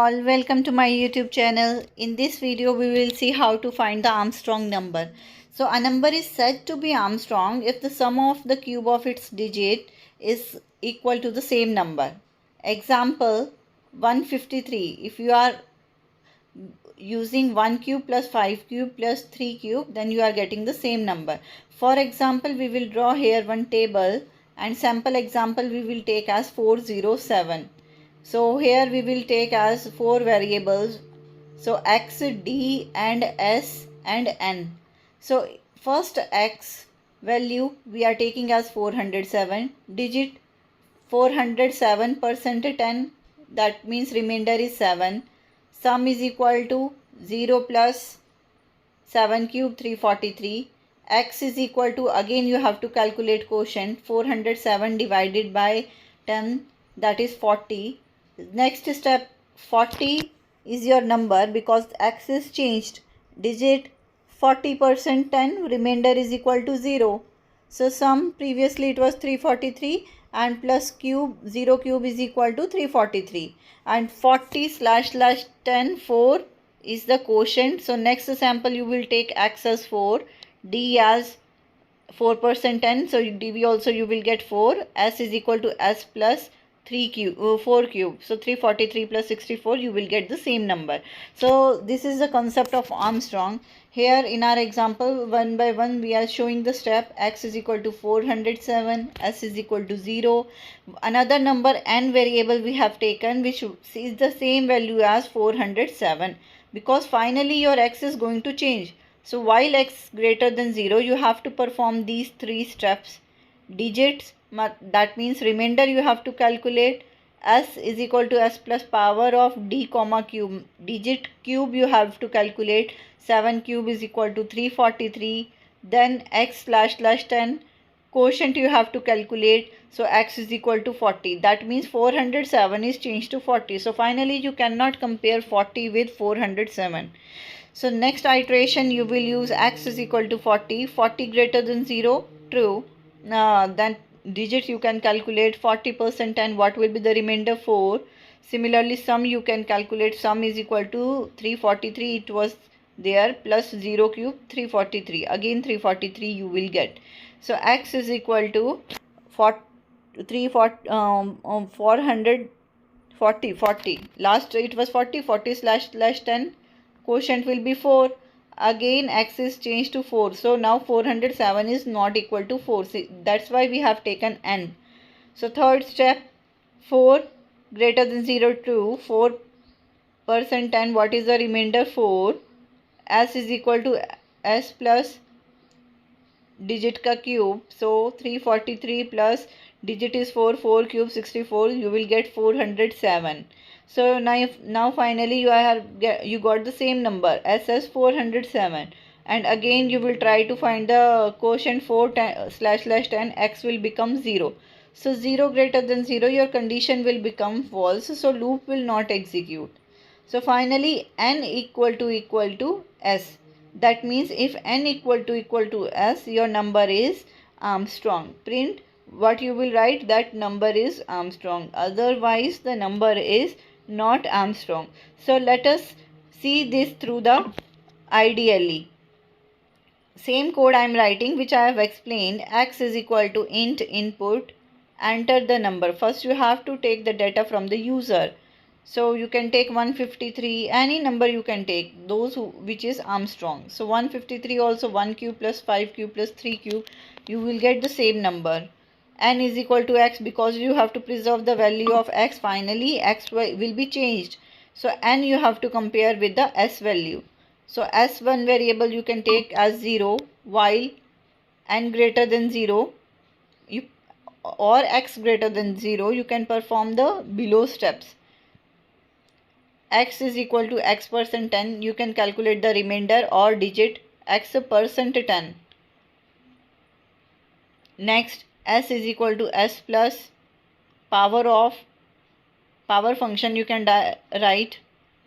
all, welcome to my YouTube channel. In this video we will see how to find the Armstrong number. So a number is said to be Armstrong if the sum of the cube of its digit is equal to the same number. Example 153. If you are using 1 cube plus 5 cube plus 3 cube, then you are getting the same number. For example, we will draw here one table and sample example we will take as 407. So here we will take as 4 variables, so x, d and s and n. So first x value we are taking as 407, digit 407% 10, that means remainder is 7. Sum is equal to 0 plus 7 cube 343. X is equal to, again you have to calculate quotient, 407 divided by 10, that is 40. Next step, 40 is your number because x is changed. Digit 40% 10, remainder is equal to 0. So sum, previously it was 343 and plus cube, 0 cube is equal to 343. And 40 slash 10, 4 is the quotient. So next sample you will take x as 4, d as 4% 10, so dv also you will get 4, s is equal to s plus 3 cube 4 cube, so 343 plus 64 you will get the same number. So this is the concept of Armstrong. Here in our example, one by one we are showing the step. X is equal to 407, s is equal to 0. Another number n variable we have taken which is the same value as 407, because finally your x is going to change. So while x greater than 0, you have to perform these 3 steps. Digits, that means remainder you have to calculate. S is equal to s plus power of d comma cube. Digit cube you have to calculate. 7 cube is equal to 343. Then x slash 10. Quotient you have to calculate. So x is equal to 40. That means 407 is changed to 40. So finally you cannot compare 40 with 407. So next iteration you will use x is equal to 40. 40 greater than 0, true. Then digits you can calculate 40% and what will be the remainder, 4. Similarly sum you can calculate, sum is equal to 343, it was there, plus 0 cube 343, again 343 you will get. So x is equal to 440, last it was 40 slash 10, quotient will be 4. Again x is changed to 4, so now 407 is not equal to 4. See, that's why we have taken n. So third step, 4 greater than 0 to 4% 10, what is the remainder, 4. S is equal to s plus digit ka cube, so 343 plus digit is 4, 4 cube 64, you will get 407. So now finally you got the same number, SS 407, and again you will try to find the quotient 4 slash 10, x will become 0. So 0 greater than 0, your condition will become false, so loop will not execute. So finally n equal to s. That means if n equal to s, your number is Armstrong. Print what you will write, that number is Armstrong. Otherwise the number is not Armstrong. So let us see this through the ideally. Same code I am writing which I have explained. X is equal to int input, enter the number. First you have to take the data from the user. So you can take 153, any number you can take, those which is Armstrong. So 153 also 1 cube plus 5 cube plus 3 cube, you will get the same number. N is equal to x, because you have to preserve the value of x. Finally x will be changed, so n you have to compare with the s value. So s1 variable you can take as 0, while n greater than 0 or x greater than 0, you can perform the below steps. X is equal to x percent 10, you can calculate the remainder or digit x percent 10. Next, s is equal to s plus power of power function you can write.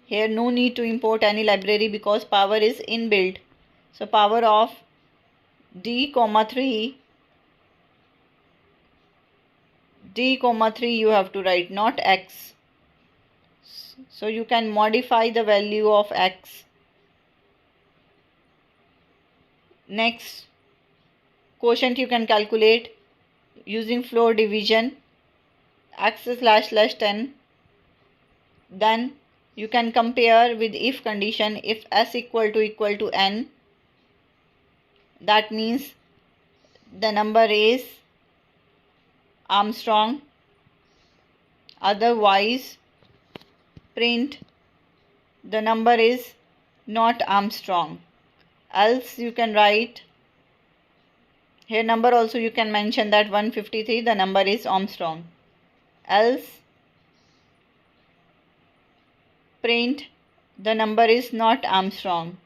Here no need to import any library because power is inbuilt. So power of d comma 3 you have to write, not x. So you can modify the value of x. Next, quotient you can calculate using floor division, x slash 10. Then you can compare with if condition. If s equal to n, that means the number is Armstrong. Otherwise, print the number is not Armstrong. Else you can write here number also, you can mention that 153 the number is Armstrong. Else print the number is not Armstrong.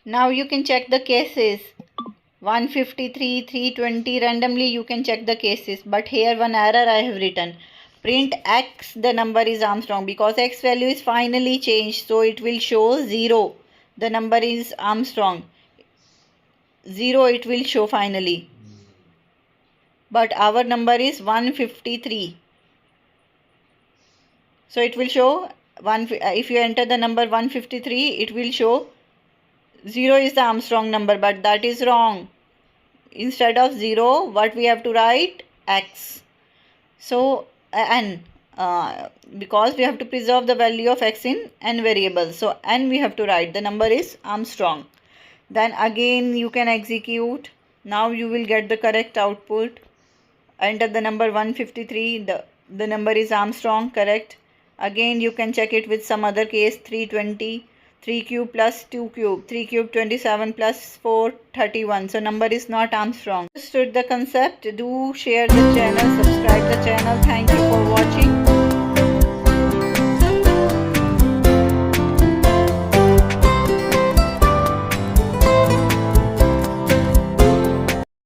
Now you can check the cases. 153, 320, randomly you can check the cases. But here one error I have written. Print x, the number is Armstrong, because x value is finally changed. So it will show 0. The number is Armstrong. 0 it will show finally. But our number is 153. So it will show, if you enter the number 153, it will show 0 is the Armstrong number, but that is wrong. Instead of 0, what we have to write? X. So n, because we have to preserve the value of x in n variables. So n we have to write. The number is Armstrong. Then again you can execute. Now you will get the correct output. Enter the number 153. The number is Armstrong, correct. Again you can check it with some other case. 320. 3 cube plus 2 cube. 3 cube 27 plus 4 31. So number is not Armstrong. Understood the concept? Do share the channel, subscribe the channel. Thank you for watching.